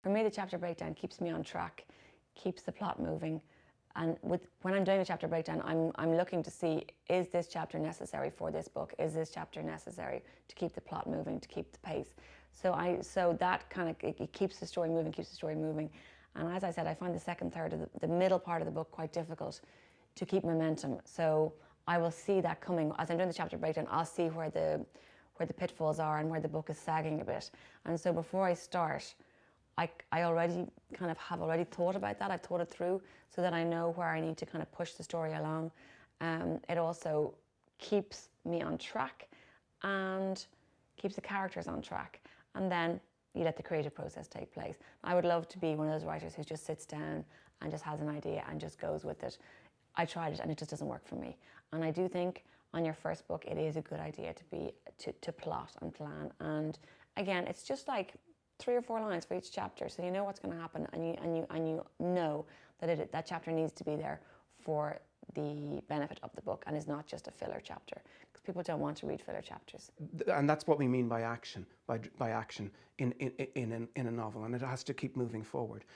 For me, the chapter breakdown keeps me on track, keeps the plot moving. And when I'm doing a chapter breakdown, I'm looking to see, is this chapter necessary for this book? Is this chapter necessary to keep the plot moving, to keep the pace? So that kind of, it keeps the story moving, keeps the story moving. And as I said, I find the second third of the middle part of the book quite difficult to keep momentum. So I will see that coming. As I'm doing the chapter breakdown, I'll see where the pitfalls are and where the book is sagging a bit. And so before I start, I already kind of have already thought about that. I've thought it through so that I know where I need to kind of push the story along. It also keeps me on track and keeps the characters on track. And then you let the creative process take place. I would love to be one of those writers who just sits down and just has an idea and just goes with it. I tried it and it just doesn't work for me. And I do think on your first book, it is a good idea to plot and plan. And again, it's just like 3 or 4 lines for each chapter, so you know what's going to happen, and you know that that chapter needs to be there for the benefit of the book and is not just a filler chapter, because people don't want to read filler chapters. And that's what we mean by action, by action in a novel, and it has to keep moving forward.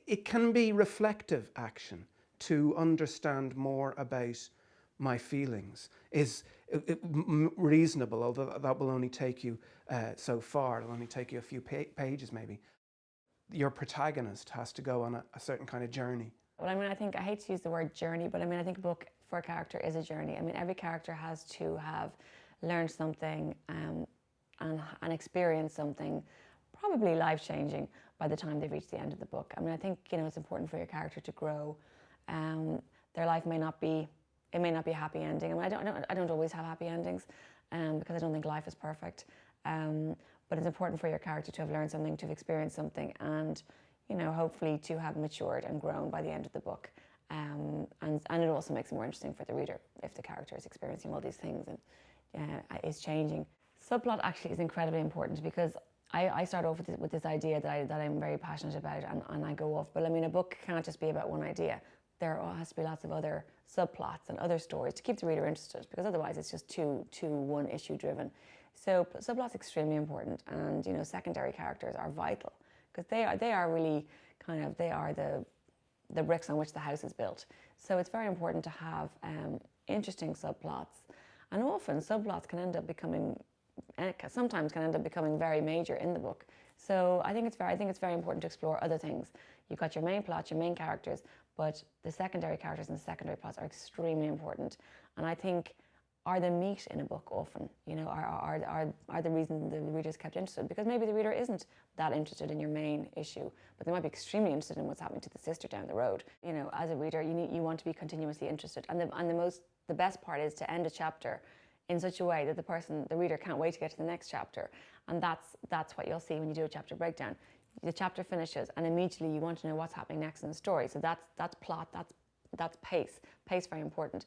It can be reflective action to understand more about my feelings is reasonable, although that will only take you so far. It'll only take you a few pages maybe. Your protagonist has to go on a certain kind of journey. Well, I mean, I hate to use the word journey, but I mean, I think a book for a character is a journey. I mean, every character has to have learned something and experienced something probably life-changing by the time they've reached the end of the book. I mean, I think, you know, it's important for your character to grow. Their life may not be a happy ending. I mean, I don't always have happy endings because I don't think life is perfect. But it's important for your character to have learned something, to have experienced something, and, you know, hopefully to have matured and grown by the end of the book. And it also makes it more interesting for the reader if the character is experiencing all these things and is changing. Subplot actually is incredibly important because I start off with this idea that I'm very passionate about, and I go off. But I mean, a book can't just be about one idea. There has to be lots of other subplots and other stories to keep the reader interested, because otherwise it's just too one issue driven. So subplots are extremely important, and, you know, secondary characters are vital because they are really kind of, they are the bricks on which the house is built. So it's very important to have interesting subplots, and often subplots can end up becoming, sometimes can end up becoming very major in the book. So I think it's very important to explore other things. You've got your main plot, your main characters, but the secondary characters and the secondary plots are extremely important, and I think are the meat in a book often, you know, are the reason the reader's kept interested, because maybe the reader isn't that interested in your main issue, but they might be extremely interested in what's happening to the sister down the road. You know, as a reader, you want to be continuously interested, and the best part is to end a chapter in such a way that the reader can't wait to get to the next chapter, and that's what you'll see when you do a chapter breakdown. The chapter finishes, and immediately you want to know what's happening next in the story. So that's plot, that's pace. Pace very important.